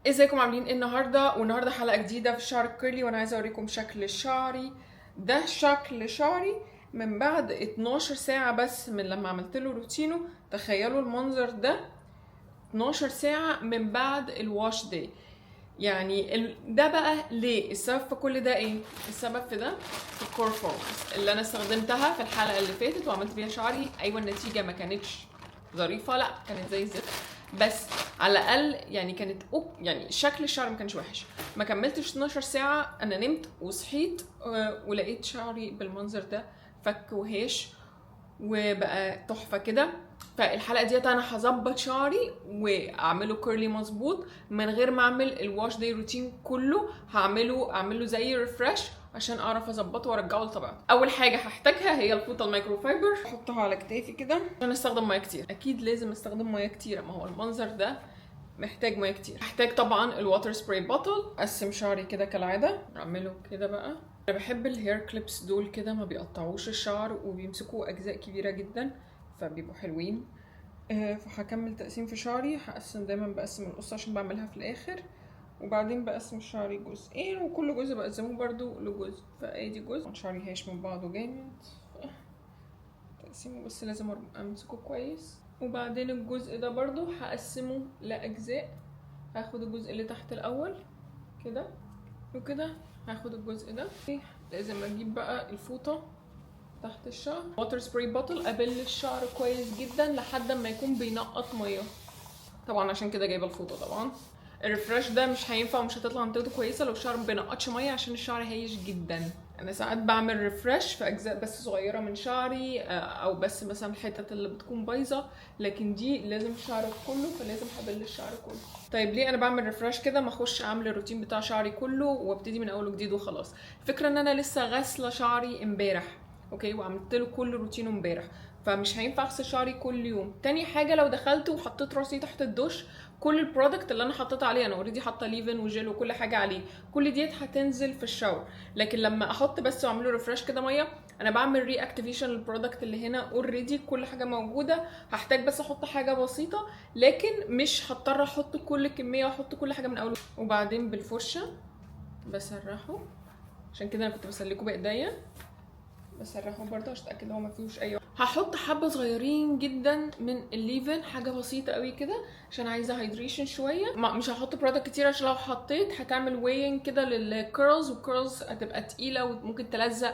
ازيكم عاملين ايه النهارده؟ والنهارده حلقه جديده في الشعر الكيرلي، وانا عايزه اوريكم شكل شعري. ده شكل شعري من بعد 12 ساعه بس من لما عملت له روتينه. تخيلوا المنظر ده 12 ساعه من بعد الواش داي. يعني ده بقى ليه السبب في كل ده ايه؟ السبب في ده في الكور فورمز اللي انا استخدمتها في الحلقه اللي فاتت وعملت بيها شعري. ايوه النتيجه ما كانتش ظريفه، لا كانت زي الزفت، بس على الاقل يعني كانت يعني شكل الشعر ما كانش وحش. ما كملتش 12 ساعه انا نمت وصحيت ولقيت شعري بالمنظر ده، فك وهاش وبقى تحفه كده. فالحلقه ديت انا هظبط شعري واعمله كيرلي مظبوط من غير ما اعمل الواش داي روتين كله. اعمله زي ريفرش عشان اعرف اظبطه وارجعه لطبيعته. اول حاجه هحتاجها هي الفوطه المايكرو فايبر، احطها على كتافي كده عشان استخدم ميه كتير. اكيد لازم استخدم ميه كتير، ما هو المنظر ده محتاج ميه كتير. هحتاج طبعا الواتر سبراي بوتل. اقسم شعري كده كالعاده، اعمله كده بقى. انا بحب الهير كليبس دول كده، ما بيقطعوش الشعر وبيمسكوا اجزاء كبيره جدا فبيبقوا حلوين. فهكمل تقسيم في شعري. هقسم دايما، بقسم القصه عشان بعملها في الاخر، وبعدين بقسم شعري جزئين وكل جزء بقسمه برضو لجزء. فادي جزء شعري هاش من بعضه جامد تقسيمه، بس لازم امسكه كويس. وبعدين الجزء ده برضو هقسمه لاجزاء. هاخد الجزء اللي تحت الاول كده وكده، هاخد الجزء ده. لازم اجيب بقى الفوطه تحت الشعر، واتر سبراي بوتل، ابل الشعر كويس جدا لحد ما يكون بينقط ميه. طبعا عشان كده جايبه الفوطه. طبعا الريفرش ده مش هينفع ومش هتطلع نتيجته كويسه لو الشعر ما بينقطش ميه، عشان الشعر هايش جدا. انا ساعات بعمل ريفرش في اجزاء بس صغيره من شعري، او بس مثلا الحتت اللي بتكون بايظه، لكن دي لازم الشعر كله، فلازم هبل الشعر كله. طيب ليه انا بعمل ريفرش كده؟ ما اخش اعمل الروتين بتاع شعري كله وابتدي من اول وجديد وخلاص. الفكره ان انا لسه غاسله شعري امبارح، اوكي، وعملت له كل روتينه امبارح، فمش هينفع اغسل شعري كل يوم. تاني حاجه، لو دخلت وحطيت راسي تحت الدش، كل البرودكت اللي انا حطيت عليه، انا اوريدي حاطه ليفن وجل وكل حاجه عليه، كل ديت هتنزل في الشاور. لكن لما احط بس واعمل له ريفرش كده ميه، انا بعمل ري اكتيفيشن للبرودكت اللي هنا اوريدي، كل حاجه موجوده. هحتاج بس احط حاجه بسيطه، لكن مش هضطر احط كل الكميه واحط كل حاجه من اول. وبعدين بالفرشه بسرحه، عشان كده انا كنت بسلكه بايديا. بسرحه برضه عشان اتاكد ان هو ما فيهوش اي. هحط حبه صغيرين جدا من الليفن، حاجه بسيطه قوي كده عشان عايزه هايدريشن شويه. مش هحط برودكت كتير عشان لو حطيت هتعمل وين كده للكيرلز، والكيرلز هتبقى تقيله وممكن تلزق،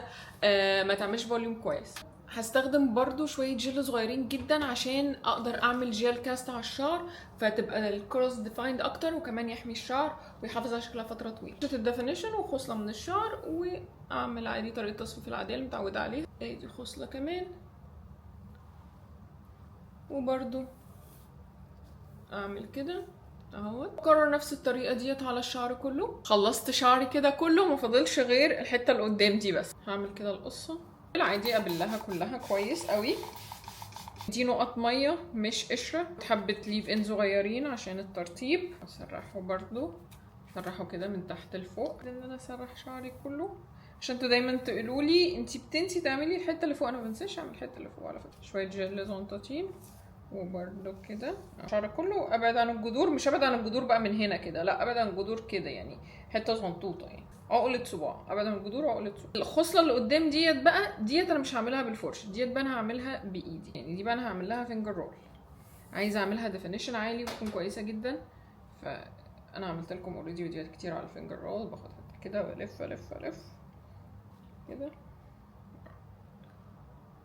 ما تعملش فوليوم كويس. هستخدم برضو شويه جل صغيرين جدا عشان اقدر اعمل جيل كاست على الشعر، فتبقى الكيرلز ديفايند اكتر، وكمان يحمي الشعر ويحافظ على شكلها فتره طويله. شفت الديفينيشن وخصله من الشعر، واعمل عادي طريقه التصفيف العاديه اللي متعوده عليها. ادي خصله كمان، وبرضو اعمل كده اهو. اكرر نفس الطريقه ديت على الشعر كله. خلصت شعري كده كله، مفضلش غير الحته اللي قدام دي بس. هعمل كده القصه العادي، ابلها كلها كويس قوي. دي نقط ميه مش قشره، حبه ليف ان صغيرين عشان الترطيب. اسرحه برضو، اسرحه كده من تحت لفوق، ان انا اسرح شعري كله. عشان انتوا دايما تقولوا لي انتي بتنسي تعملي الحته اللي فوق، انا ما بنساش اعمل الحته اللي فوق على فكره. شويه جل زونتاتين، وبرده كده الشعر كله. ابعد عن الجذور، مش ابعد عن الجذور بقى من هنا كده، لا ابعد عن الجذور كده، يعني حته صغنطوطه، يعني عقله صباع. ابعد عن الجذور وعقله صباع. الخصله اللي قدام ديت بقى، ديت انا مش هعملها بالفرش، ديت بقى انا هعملها بايدي. يعني دي بقى انا هعمل لها فينجر رول. عايزه اعملها ديفينيشن عالي وتكون كويسه جدا. فانا عملت لكم اوريدي فيديوهات كتير على الفينجر رول. باخد كده والف الف الف كده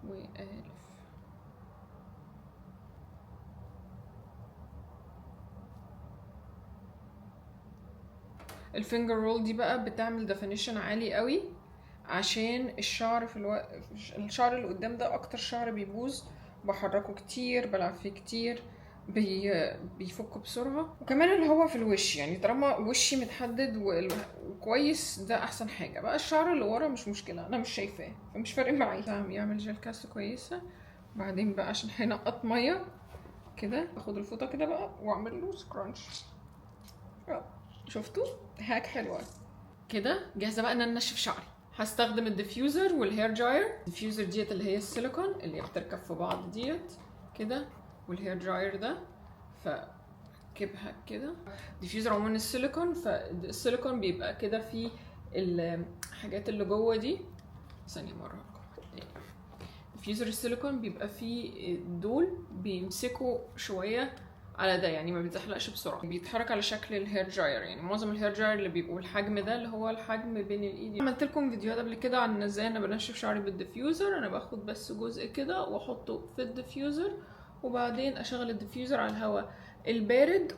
والف. الفينجر رول دي بقى بتعمل ديفينيشن عالي قوي، عشان الشعر الشعر اللي قدام ده اكتر شعر بيبوظ، بحركه كتير، بلعب فيه كتير، بيفك بسرعه. وكمان اللي هو في الوش، يعني طالما وشي متحدد وكويس ده احسن حاجه. بقى الشعر اللي ورا مش مشكله، انا مش شايفاه فمش فارق معايا. يعمل جل كاست كويسه. بعدين بقى عشان هينقط ميه كده، باخد الفوطه كده بقى واعمل له سكرانش. شفتوا هاك حلوه كده. جاهزه بقى ان انا انشف شعري. هستخدم الديفيوزر والهير دراير. الديفيوزر ديت اللي هي السيليكون اللي بتركب في بعض ديت كده، والهير دراير ده. ف بركبها كده. ديفيوزر عموما السيليكون، فالسيليكون بيبقى كده فيه الحاجات اللي جوه دي. ثانيه مره ديفيوزر السيليكون بيبقى فيه دول بيمسكوا شويه على ده، يعني ما بيتزحلقش بسرعه، بيتحرك على شكل الهير دراير. يعني معظم الهير دراير اللي بيبقوا الحجم ده اللي هو الحجم بين الايد. عملت لكم فيديوهات قبل كده عن ازاي انا بنشف شعري بالديفيوزر. انا باخد بس جزء كده واحطه في الديفيوزر، وبعدين اشغل الديفيوزر على الهواء البارد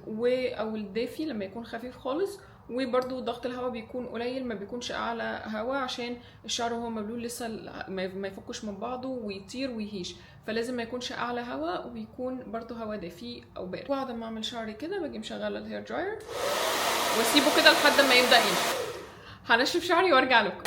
او الدافي لما يكون خفيف خالص، وبرده ضغط الهواء بيكون قليل، ما بيكونش اعلى هواء، عشان الشعر وهو مبلول لسه ما يفكش من بعضه ويطير ويهيش، فلازم ما يكونش اعلى هواء، ويكون برده هواء دافي او بارد. بعد ما اعمل شعري كده باجي مشغله الهير دراير واسيبه كده لحد ما يبدا ينشف. هنشف شعري وارجع لكم.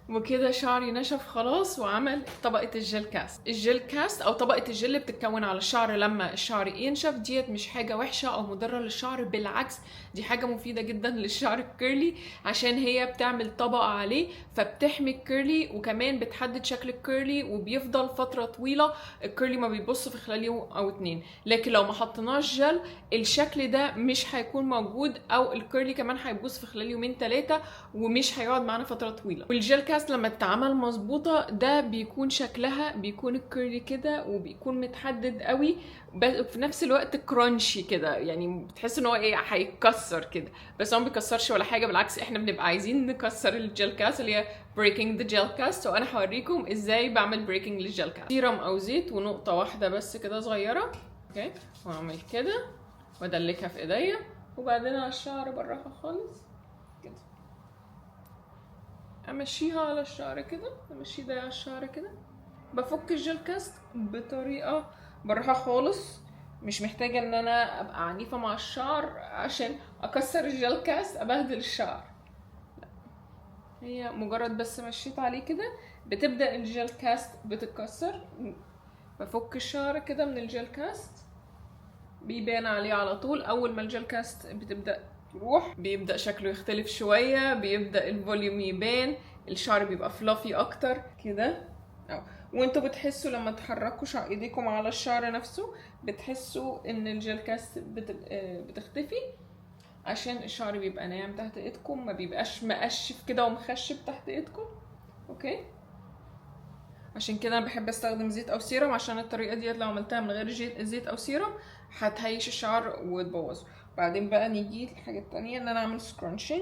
وكده شعري نشف خلاص وعمل طبقة الجل كاست. الجل كاست او طبقة الجل اللي بتتكون على الشعر لما الشعر ينشف ديت مش حاجة وحشة او مضرة للشعر، بالعكس دي حاجة مفيدة جدا للشعر الكيرلي، عشان هي بتعمل طبقة عليه فبتحمي الكيرلي، وكمان بتحدد شكل الكيرلي وبيفضل فترة طويلة. الكيرلي ما بيبص في خلال يوم او 2، لكن لو ما حطيناش جل الشكل ده مش هيكون موجود، او الكيرلي كمان هيبص في خلال 2-3 ومش هيقعد معانا فترة طويلة. والجل كاست لما تتعمل مظبوطه ده بيكون شكلها بيكون الكيرلي كده وبيكون متحدد قوي، في نفس الوقت كرانشي كده، يعني بتحس ان هو ايه هيتكسر كده، بس هو ما بيكسرش ولا حاجه، بالعكس احنا بنبقى عايزين نكسر الجل كاست اللي هي بريكنج ذا جل كاست. وانا هوريكم ازاي بعمل بريكنج للجل كاست. سيرم او زيت ونقطه واحده بس كده صغيره، اوكي، واعمل كده وادلكها في ايديا، وبعدين على الشعر بالراحه خالص كده، امشيها على الشعر كده، امشي ده على الشعر كده. بفك الجل كاست بطريقه بالراحه خالص، مش محتاجه ان انا ابقى عنيفه مع الشعر عشان اكسر الجل كاست ابهدل الشعر، لا، هي مجرد بس مشيت عليه كده بتبدا الجل كاست بتتكسر. بفك الشعر كده من الجل كاست، بيبان عليه على طول اول ما الجل كاست بتبدا تروح، بيبدأ شكله يختلف شوية، بيبدأ الفوليوم يبان، الشعر بيبقى فلافي اكتر كده. وانتوا بتحسوا لما تحركوا ايديكم على الشعر نفسه بتحسوا ان الجل كاست بتختفي، عشان الشعر بيبقى ناعم تحت ايدكم، ما بيبقاش مقشف كده ومخشب تحت ايدكم. اوكي، عشان كده انا بحب استخدم زيت او سيرم، عشان الطريقه ديت لو عملتها من غير زيت او سيرم هتهيش الشعر وتبوظه. بعدين بقى نيجي للحاجه التانية ان انا اعمل سكرانشنج،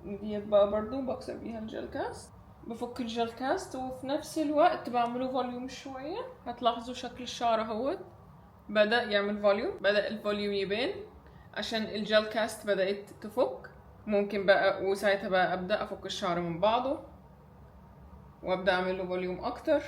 ديت بقى برضو بكسر بيها الجل كاست، بفك الجل كاست وفي نفس الوقت بعمله فوليوم شويه. هتلاحظوا شكل الشعر اهوت بدأ يعمل فوليوم، بدأ الفوليوم يبان عشان الجل كاست بدأت تفك. ممكن بقى وساعتها بقى ابدأ افك الشعر من بعضه وابدا اعمل له فوليوم اكتر.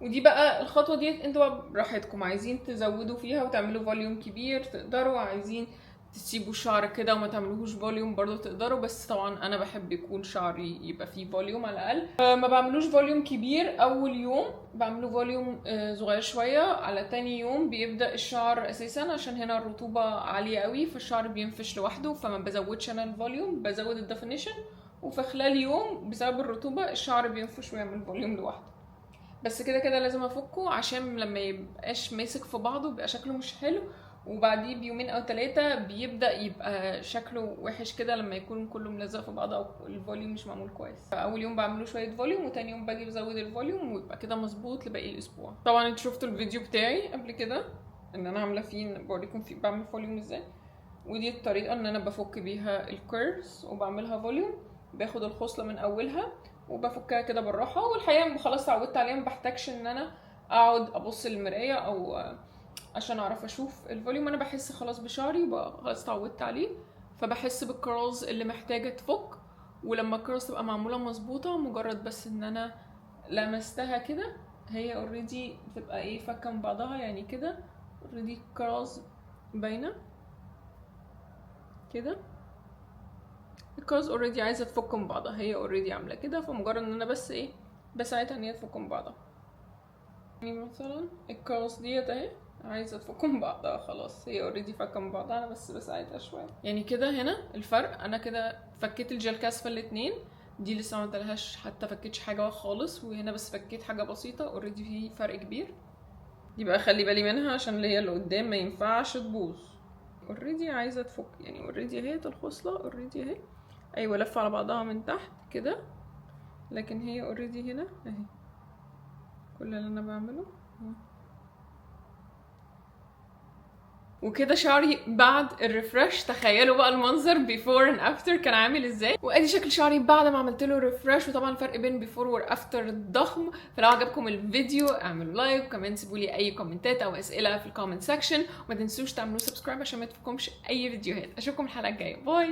ودي بقى الخطوه ديت انتوا براحتكم، عايزين تزودوا فيها وتعملوا فوليوم كبير تقدروا، عايزين تسيبوا الشعر كده وما تعملوهوش فوليوم برضو تقدروا، بس طبعا انا بحب يكون شعري يبقى فيه فوليوم على الاقل. ما بعملوش فوليوم كبير اول يوم، بعمله فوليوم صغير شويه. على تاني يوم بيبدا الشعر اساسا عشان هنا الرطوبه عاليه قوي فالشعر بينفش لوحده، فما بزودش انا الفوليوم، بزود الديفينيشن، وفي خلال يوم بسبب الرطوبه الشعر بينفش ويعمل فوليوم لوحده. بس كده كده لازم افكه عشان لما يبقاش ماسك في بعضه بيبقى شكله مش حلو، وبعديه بيومين او 3 بيبدا يبقى شكله وحش كده لما يكون كله ملزق في بعضه او الفوليوم مش معمول كويس. اول يوم بعمله شويه فوليوم، وتاني يوم باجي بزود الفوليوم ويبقى كده مظبوط لباقي الاسبوع. طبعا انتوا شفتوا الفيديو بتاعي قبل كده ان انا عامله فيه بوريكم فيه بعمل فوليوم ازاي، ودي الطريقه ان انا بفك بيها الكيرفز وبعملها فوليوم. باخد الخصله من اولها وبفكها كده بالراحه، والحقيقه خلاص اتعودت عليها، ما بحتاجش ان انا اقعد ابص للمرايه او عشان اعرف اشوف الفوليوم. انا بحس خلاص بشعري خلاص اتعودت عليه، فبحس بالكرلز اللي محتاجه تفك. ولما الكرلز تبقى معموله مظبوطه مجرد بس ان انا لمستها كده هي اوريدي بتبقى ايه فكه من بعضها، يعني كده اوريدي الكرلز باينه كده، الكرلز اوريدي عايزه تفك من بعضها، هي اوريدي عامله كده، فمجرد ان انا بس ايه بساعدها ان هي تفك من بعضها. يعني مثلا الكرلز ديت اهي عايزه تفك من بعضها خلاص، هي اوريدي فكه من بعضها، انا بس بساعدها شويه. يعني كده هنا الفرق، انا كده فكيت الجل كاس في الاتنين، دي لسه ما عملتلهاش حتى فكيتش حاجه خالص، وهنا بس فكيت حاجه بسيطه، اوريدي في فرق كبير. يبقى خلي بالي منها عشان اللي هي اللي قدام ما ينفعش تبوظ. اوريدي عايزه تفك يعني، اوريدي اهي الخصله اوريدي اهي. ايوه لفه على بعضها من تحت كده، لكن هي اوريدي هنا اهي. كل اللي انا بعمله وكده شعري بعد الريفرش. تخيلوا بقى المنظر بيفور اند افتر كان عامل ازاي. وادي شكل شعري بعد ما عملت له ريفرش. وطبعا الفرق بين بيفور وافتر ضخم. فلو عجبكم الفيديو اعملوا لايك، وكمان سيبوا لي اي كومنتات او اسئله في الكومنت سيكشن، وما تنسوش تعملوا سبسكرايب عشان ما تفوتكمش اي فيديوهات. اشوفكم الحلقه الجايه، باي.